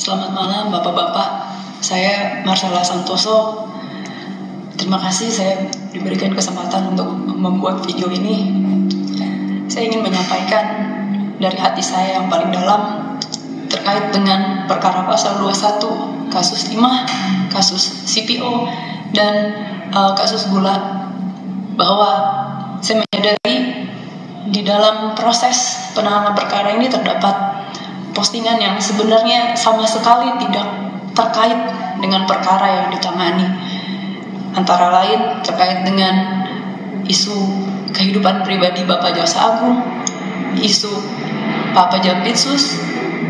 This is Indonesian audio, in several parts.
Selamat malam Bapak-Bapak, saya Marcella Santoso. Terima kasih saya diberikan kesempatan untuk membuat video ini. Saya ingin menyampaikan dari hati saya yang paling dalam terkait dengan perkara pasal 21, kasus Imah, kasus CPO, dan kasus gula, bahwa saya menyadari di dalam proses penanganan perkara ini terdapat postingan yang sebenarnya sama sekali tidak terkait dengan perkara yang ditangani. Antara lain terkait dengan isu kehidupan pribadi Bapak Jaksa Agung, isu Pak Jampitsus,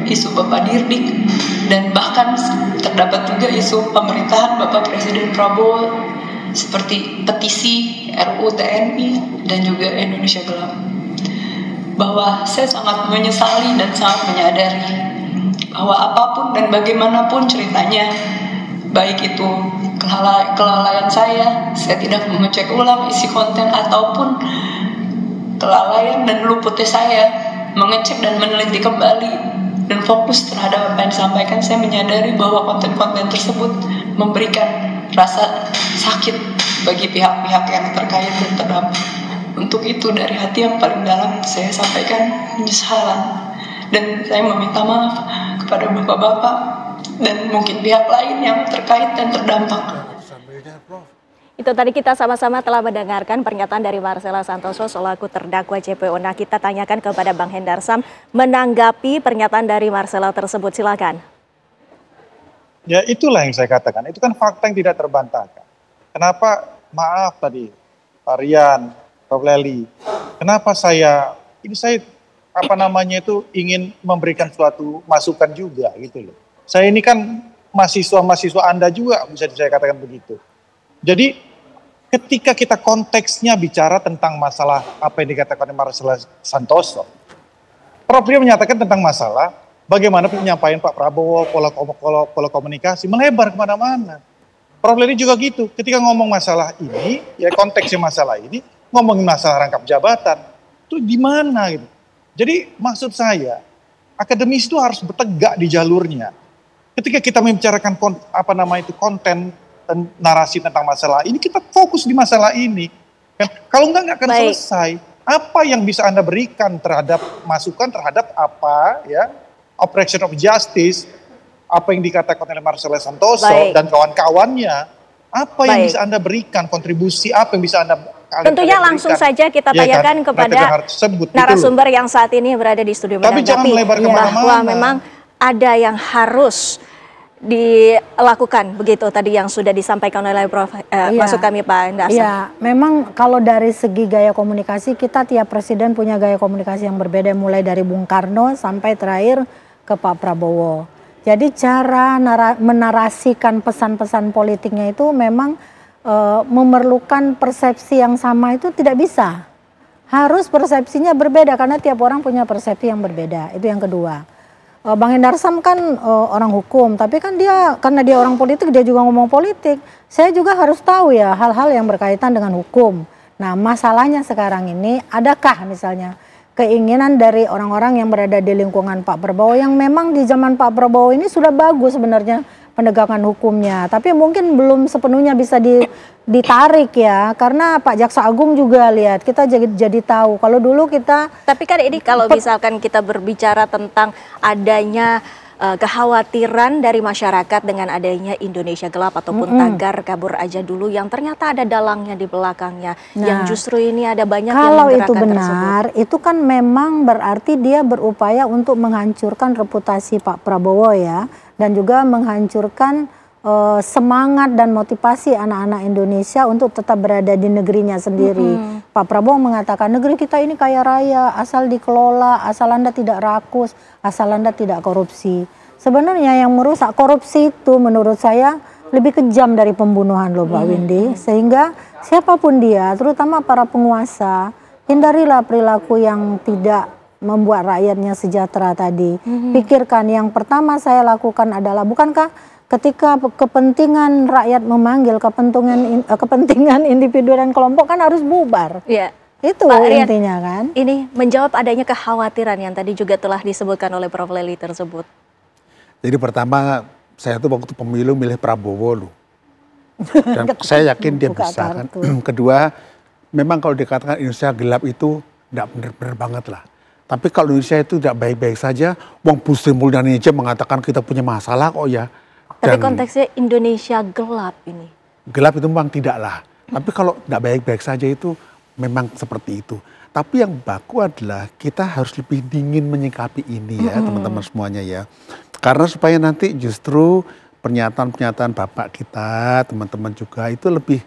isu Bapak Dirdik, dan bahkan terdapat juga isu pemerintahan Bapak Presiden Prabowo seperti petisi RUU TNI dan juga Indonesia Gelap. Bahwa saya sangat menyesali dan sangat menyadari bahwa apapun dan bagaimanapun ceritanya, baik itu kelalaian saya tidak mengecek ulang isi konten, ataupun kelalaian dan luputnya saya mengecek dan meneliti kembali dan fokus terhadap apa yang disampaikan, saya menyadari bahwa konten-konten tersebut memberikan rasa sakit bagi pihak-pihak yang terkait dan terdampak. Untuk itu dari hati yang paling dalam saya sampaikan penyesalan, dan saya meminta maaf kepada bapak-bapak dan mungkin pihak lain yang terkait dan terdampak. Itu tadi kita sama-sama telah mendengarkan pernyataan dari Marcella Santoso selaku terdakwa JPO. Nah, kita tanyakan kepada Bang Hendarsam menanggapi pernyataan dari Marcella tersebut. Silakan. Ya, itulah yang saya katakan. Itu kan fakta yang tidak terbantahkan. Kenapa maaf tadi Pak Rian, Prof. Leli, kenapa saya ingin memberikan suatu masukan juga gitu loh. Saya ini kan mahasiswa Anda juga, bisa saya katakan begitu. Jadi ketika kita konteksnya bicara tentang masalah apa yang dikatakan oleh Marcella Santoso, Prof. Rian menyatakan tentang masalah bagaimana penyampaian Pak Prabowo, pola komunikasi melebar kemana-mana. Prof. Leli juga gitu, ketika ngomong masalah ini, ya konteksnya masalah ini, ngomongin masalah rangkap jabatan, itu di mana gitu. Jadi maksud saya, akademis itu harus bertegak di jalurnya. Ketika kita membicarakan konten dan narasi tentang masalah ini, kita fokus di masalah ini. Kan? Kalau nggak akan selesai. Apa yang bisa Anda berikan terhadap masukan terhadap apa ya, obstruction of justice, apa yang dikatakan oleh Marcella Santoso dan kawan-kawannya, apa yang bisa Anda berikan, kontribusi apa yang bisa Anda tentunya langsung saja kita tanyakan kepada narasumber yang saat ini berada di studio menanggapi bahwa memang ada yang harus dilakukan begitu tadi yang sudah disampaikan oleh Prof. Maksud kami Pak Hendarsam. Ya, memang kalau dari segi gaya komunikasi, kita tiap presiden punya gaya komunikasi yang berbeda, mulai dari Bung Karno sampai terakhir ke Pak Prabowo. Jadi cara menarasikan pesan-pesan politiknya itu memang memerlukan persepsi yang sama, itu tidak bisa. Harus persepsinya berbeda karena tiap orang punya persepsi yang berbeda. Itu yang kedua. Bang Hendarsam kan orang hukum, tapi kan karena dia orang politik, dia juga ngomong politik. Saya juga harus tahu ya hal-hal yang berkaitan dengan hukum. Nah, masalahnya sekarang ini, adakah misalnya keinginan dari orang-orang yang berada di lingkungan Pak Prabowo yang memang di zaman Pak Prabowo ini sudah bagus sebenarnya penegakan hukumnya, tapi mungkin belum sepenuhnya bisa ditarik ya, karena Pak Jaksa Agung juga lihat, kita jadi tahu kalau dulu kita. Tapi kan ini kalau misalkan kita berbicara tentang adanya kekhawatiran dari masyarakat dengan adanya Indonesia Gelap ataupun tagar kabur aja dulu yang ternyata ada dalangnya di belakangnya, yang justru ini ada banyak yang menggerakkan tersebut. Kalau itu benar, itu kan memang berarti dia berupaya untuk menghancurkan reputasi Pak Prabowo ya, dan juga menghancurkan semangat dan motivasi anak-anak Indonesia untuk tetap berada di negerinya sendiri. Pak Prabowo mengatakan negeri kita ini kaya raya, asal dikelola, asal Anda tidak rakus, asal Anda tidak korupsi. Sebenarnya yang merusak korupsi itu menurut saya lebih kejam dari pembunuhan loh Mbak Windy. Sehingga siapapun dia, terutama para penguasa, hindarilah perilaku yang tidak membuat rakyatnya sejahtera tadi. Pikirkan, yang pertama saya lakukan adalah, bukankah ketika kepentingan rakyat memanggil, kepentingan individu dan kelompok kan harus bubar. Iya. Itu Pak Rian, intinya kan. Ini menjawab adanya kekhawatiran yang tadi juga telah disebutkan oleh Prof. Leli tersebut. Jadi pertama saya tuh waktu pemilu milih Prabowo loh. Dan saya yakin dia bisa kan. Kedua, memang kalau dikatakan Indonesia gelap itu tidak benar-benar banget lah. Tapi kalau Indonesia itu tidak baik-baik saja, Wong Bu Sri Mulyani aja mengatakan kita punya masalah kok ya. Tapi konteksnya Indonesia gelap ini. Gelap itu memang tidak lah. Tapi kalau tidak baik-baik saja itu memang seperti itu. Tapi yang baku adalah kita harus lebih dingin menyikapi ini ya teman-teman semuanya ya. Karena supaya nanti justru pernyataan-pernyataan Bapak kita, teman-teman juga itu lebih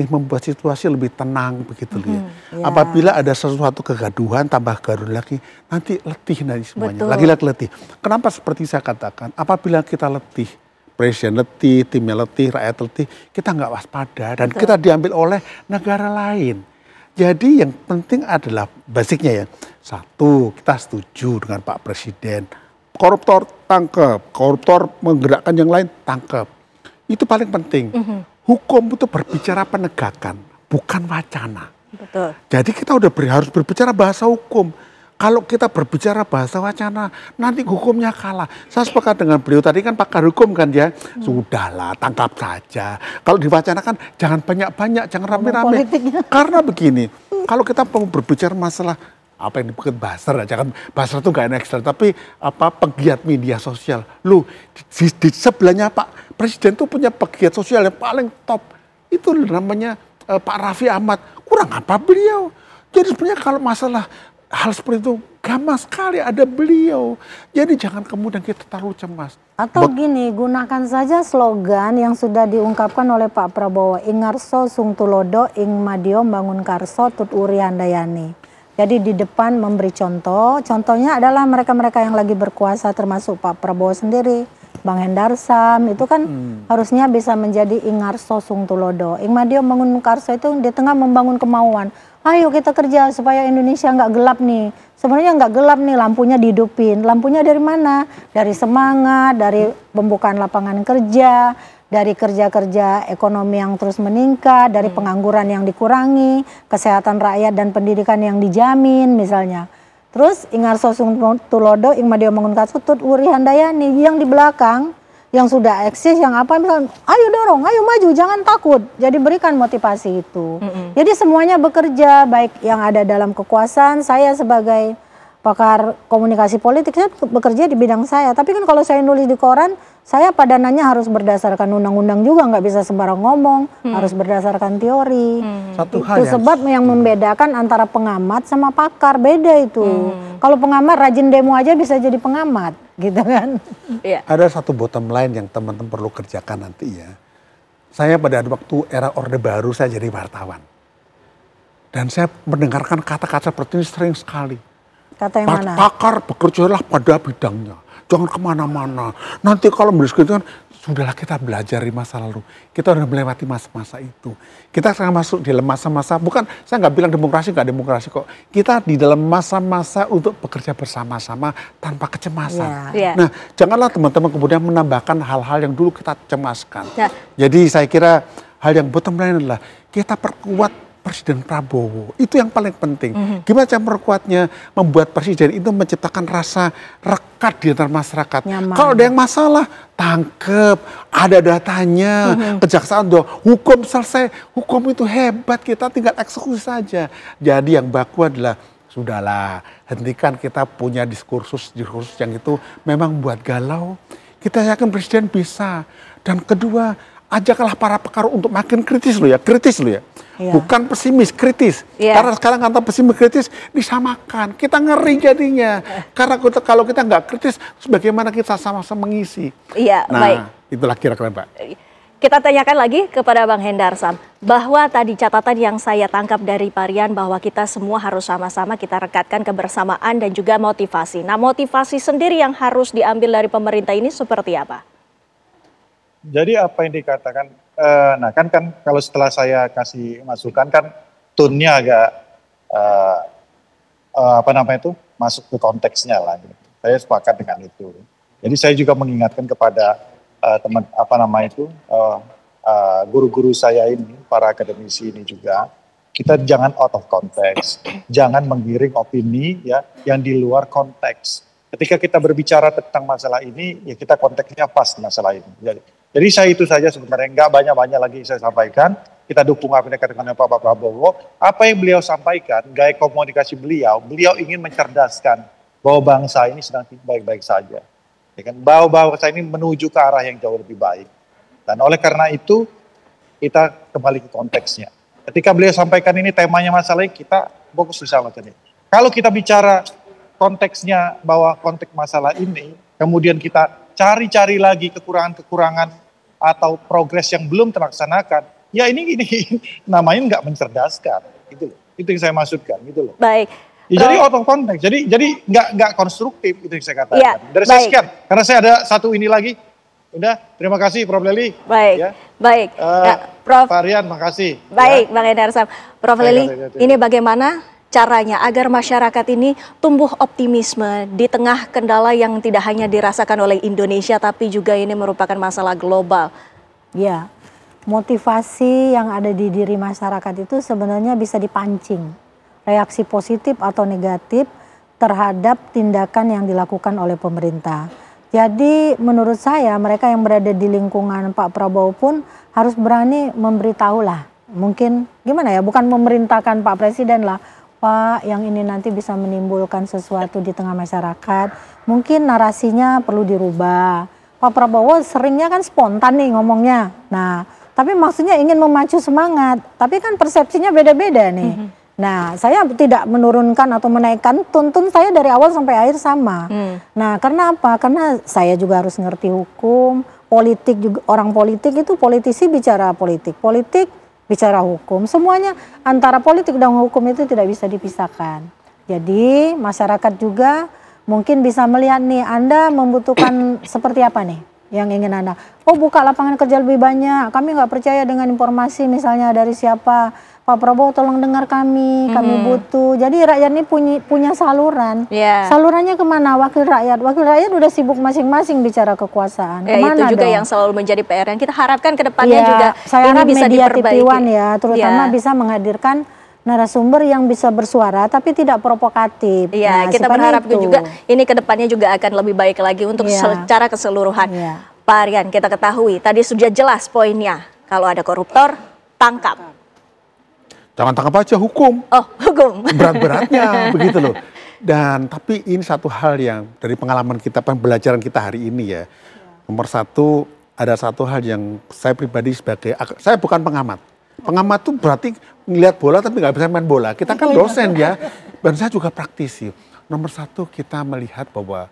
membuat situasi lebih tenang begitu ya. Apabila ada sesuatu kegaduhan tambah gaduh lagi, nanti letih nanti semuanya. Lagi-lagi letih. Kenapa seperti saya katakan? Apabila kita letih, presiden letih, timnya letih, rakyat letih, kita nggak waspada dan kita diambil oleh negara lain. Jadi yang penting adalah basicnya ya. Satu, kita setuju dengan Pak Presiden. Koruptor tangkap, koruptor menggerakkan yang lain tangkap. Itu paling penting. Hukum itu berbicara penegakan, bukan wacana. Betul. Jadi kita udah harus berbicara bahasa hukum. Kalau kita berbicara bahasa wacana, nanti hukumnya kalah. Saya sepakat dengan beliau tadi kan pakar hukum kan ya. Sudahlah, tangkap saja. Kalau diwacanakan jangan banyak-banyak, jangan rame-rame. Karena begini, kalau kita mau berbicara masalah apa yang disebut buzzer, jangan buzzer itu gak enak, tapi pegiat media sosial. Loh, di sebelahnya Pak Presiden tuh punya pegiat sosial yang paling top. Itu namanya Pak Raffi Ahmad. Kurang apa beliau? Jadi sebenarnya kalau masalah hal seperti itu gampang sekali ada beliau. Jadi jangan kemudian kita terlalu cemas. Atau gini, gunakan saja slogan yang sudah diungkapkan oleh Pak Prabowo. Ingarso sung tulodo, ing madio bangun karso tut uri handayani. Jadi di depan memberi contoh. Contohnya adalah mereka-mereka yang lagi berkuasa termasuk Pak Prabowo sendiri. Bang Hendarsam itu kan harusnya bisa menjadi ingarso sung tulodo. Ing madio bangun karso itu di tengah membangun kemauan. Ayo kita kerja supaya Indonesia nggak gelap nih. Sebenarnya nggak gelap nih, lampunya dihidupin. Lampunya dari mana? Dari semangat, dari pembukaan lapangan kerja, dari kerja-kerja ekonomi yang terus meningkat, dari pengangguran yang dikurangi, kesehatan rakyat dan pendidikan yang dijamin misalnya. Terus ingarso sung tulodo, ing madio mangun katutut uri handayani, yang di belakang, yang sudah eksis, yang apa misalnya, ayo dorong, ayo maju, jangan takut. Jadi berikan motivasi itu. Jadi semuanya bekerja, baik yang ada dalam kekuasaan, saya sebagai pakar komunikasi politik, saya bekerja di bidang saya. Tapi kan kalau saya nulis di koran, saya padanannya harus berdasarkan undang-undang juga, nggak bisa sembarang ngomong, harus berdasarkan teori. Satu hal itu sebab yang membedakan antara pengamat sama pakar, beda itu. Kalau pengamat rajin demo aja bisa jadi pengamat, gitu kan. Ada satu bottom line yang teman-teman perlu kerjakan nanti ya. Saya pada waktu era Orde Baru saya jadi wartawan. Dan saya mendengarkan kata-kata seperti ini sering sekali. Kata yang mana? Pakar bekerjalah pada bidangnya. Jangan kemana-mana. Nanti kalau mendiskusikan, sudahlah kita belajar di masa lalu. Kita udah melewati masa-masa itu. Kita sekarang masuk di dalam masa-masa, bukan, saya nggak bilang demokrasi, nggak demokrasi kok. Kita di dalam masa-masa untuk bekerja bersama-sama tanpa kecemasan. Nah, janganlah teman-teman kemudian menambahkan hal-hal yang dulu kita cemaskan. Jadi saya kira hal yang bottom line adalah kita perkuat Presiden Prabowo, itu yang paling penting. Gimana cara memperkuatnya, membuat Presiden itu menciptakan rasa rekat di antara masyarakat. Kalau ada yang masalah, tangkep, ada datanya, kejaksaan doang, hukum selesai, hukum itu hebat, kita tinggal eksekusi saja. Jadi yang baku adalah, sudahlah, hentikan kita punya diskursus yang itu memang buat galau. Kita yakin Presiden bisa. Dan kedua, ajaklah para pakar untuk makin kritis loh ya, bukan pesimis, kritis. Karena sekarang kata pesimis kritis disamakan, kita ngeri jadinya. Karena kalau kita nggak kritis, bagaimana kita sama-sama mengisi? Nah, itulah kira-kira Mbak. Kita tanyakan lagi kepada Bang Hendarsam, bahwa tadi catatan yang saya tangkap dari Pak Rian, bahwa kita semua harus sama-sama kita rekatkan kebersamaan dan juga motivasi. Nah, motivasi sendiri yang harus diambil dari pemerintah ini seperti apa? Jadi apa yang dikatakan, nah kan kalau setelah saya kasih masukan kan tone-nya agak masuk ke konteksnya lah. Gitu. Saya sepakat dengan itu. Jadi saya juga mengingatkan kepada guru-guru saya ini, para akademisi ini juga, kita jangan out of context, jangan menggiring opini ya yang di luar konteks. Ketika kita berbicara tentang masalah ini, ya kita konteksnya pas masalah ini. Jadi saya itu saja sebenarnya, nggak banyak-banyak lagi saya sampaikan. Kita dukung apa yang dikatakan Pak Prabowo. Apa yang beliau sampaikan, gaya komunikasi beliau ingin mencerdaskan bahwa bangsa ini sedang baik-baik saja. Ya kan? Bahwa bangsa ini menuju ke arah yang jauh lebih baik. Dan oleh karena itu, kita kembali ke konteksnya. Ketika beliau sampaikan ini temanya masalahnya, kita fokus di sama tadi. Kalau kita bicara konteksnya bahwa konteks masalah ini, kemudian kita cari-cari lagi kekurangan-kekurangan atau progres yang belum terlaksanakan, ya ini namanya nggak mencerdaskan, gitu loh. Itu yang saya maksudkan, gitu loh. Baik. Ya, jadi out of context, jadi nggak konstruktif, itu yang saya katakan. Ya, dari saya sekian, karena saya ada satu ini lagi. Udah, terima kasih Prof. Lely. Baik, ya. Baik. Prof. Varian, makasih. Baik, ya. Bang Endarsam. Prof. Lely, ini bagaimana caranya agar masyarakat ini tumbuh optimisme di tengah kendala yang tidak hanya dirasakan oleh Indonesia, tapi juga ini merupakan masalah global? Ya, motivasi yang ada di diri masyarakat itu sebenarnya bisa dipancing. Reaksi positif atau negatif terhadap tindakan yang dilakukan oleh pemerintah. Jadi menurut saya mereka yang berada di lingkungan Pak Prabowo pun harus berani memberitahu lah. Mungkin gimana ya, bukan memerintahkan Pak Presiden lah. Pak, yang ini nanti bisa menimbulkan sesuatu di tengah masyarakat. Mungkin narasinya perlu dirubah. Pak Prabowo seringnya kan spontan nih ngomongnya. Nah, tapi maksudnya ingin memacu semangat. Tapi kan persepsinya beda-beda nih. Nah, saya tidak menurunkan atau menaikkan tuntun saya dari awal sampai akhir sama. Nah, karena apa? Karena saya juga harus ngerti hukum, politik juga, orang politik itu politisi bicara politik. Politik bicara hukum, semuanya antara politik dan hukum itu tidak bisa dipisahkan. Jadi masyarakat juga mungkin bisa melihat nih, Anda membutuhkan seperti apa nih yang ingin Anda. Oh, buka lapangan kerja lebih banyak, kami nggak percaya dengan informasi misalnya dari siapa. Pak Prabowo tolong dengar kami butuh. Jadi rakyat ini punya saluran. Salurannya kemana? Wakil rakyat udah sibuk masing-masing bicara kekuasaan. Kemana itu juga dong? Yang selalu menjadi PR yang kita harapkan ke depannya juga saya ini bisa media diperbaiki. TV1 ya, terutama bisa menghadirkan narasumber yang bisa bersuara tapi tidak provokatif. Iya, kita berharap juga ini ke depannya juga akan lebih baik lagi untuk secara keseluruhan. Pak Aryan, kita ketahui tadi sudah jelas poinnya. Kalau ada koruptor, tangkap. Jangan tangkap aja, hukum. Oh, hukum. Berat-beratnya begitu loh. Dan tapi ini satu hal yang dari pengalaman kita, pembelajaran kita hari ini ya. Nomor satu, ada satu hal yang saya pribadi sebagai, saya bukan pengamat. Pengamat tuh berarti ngeliat bola tapi nggak bisa main bola. Kita kan dosen ya. Dan saya juga praktisi. Nomor satu, kita melihat bahwa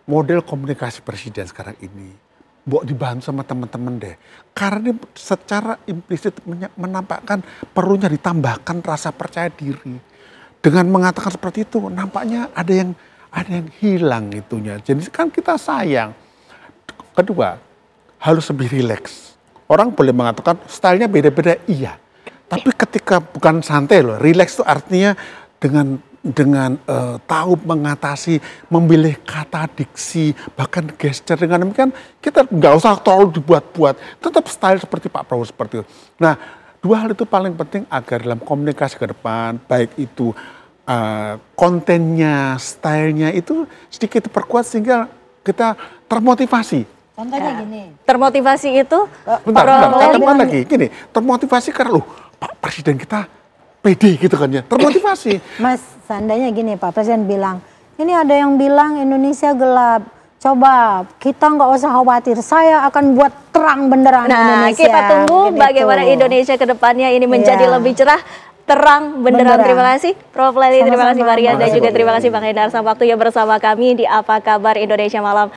model komunikasi presiden sekarang ini dibantu sama teman-teman deh. Karena ini secara implisit menampakkan perlunya ditambahkan rasa percaya diri. Dengan mengatakan seperti itu, nampaknya ada yang hilang itunya. Jadi kan kita sayang. Kedua, harus lebih rileks. Orang boleh mengatakan stylenya beda-beda, iya. Tapi ketika bukan santai loh, rileks itu artinya dengan tahu mengatasi, memilih kata, diksi, bahkan gesture. Dengan demikian kita nggak usah terlalu dibuat-buat, tetap style seperti Pak Prabowo seperti itu. Nah, dua hal itu paling penting agar dalam komunikasi ke depan, baik itu kontennya, stylenya itu sedikit diperkuat sehingga kita termotivasi. Contohnya gini. Termotivasi itu? Bentar, lagi gini, termotivasi karena Pak Presiden kita pede gitu kan ya, termotivasi. Mas, seandainya gini Pak Presiden bilang, ini ada yang bilang Indonesia gelap. Coba kita nggak usah khawatir, saya akan buat terang benderang Indonesia. Kita tunggu bagaimana Indonesia ke depannya ini menjadi lebih cerah, terang benderang. Terima kasih Prof. Lely, terima kasih Varian, dan juga terima kasih Bang Endarsam waktunya bersama kami di Apa Kabar Indonesia Malam.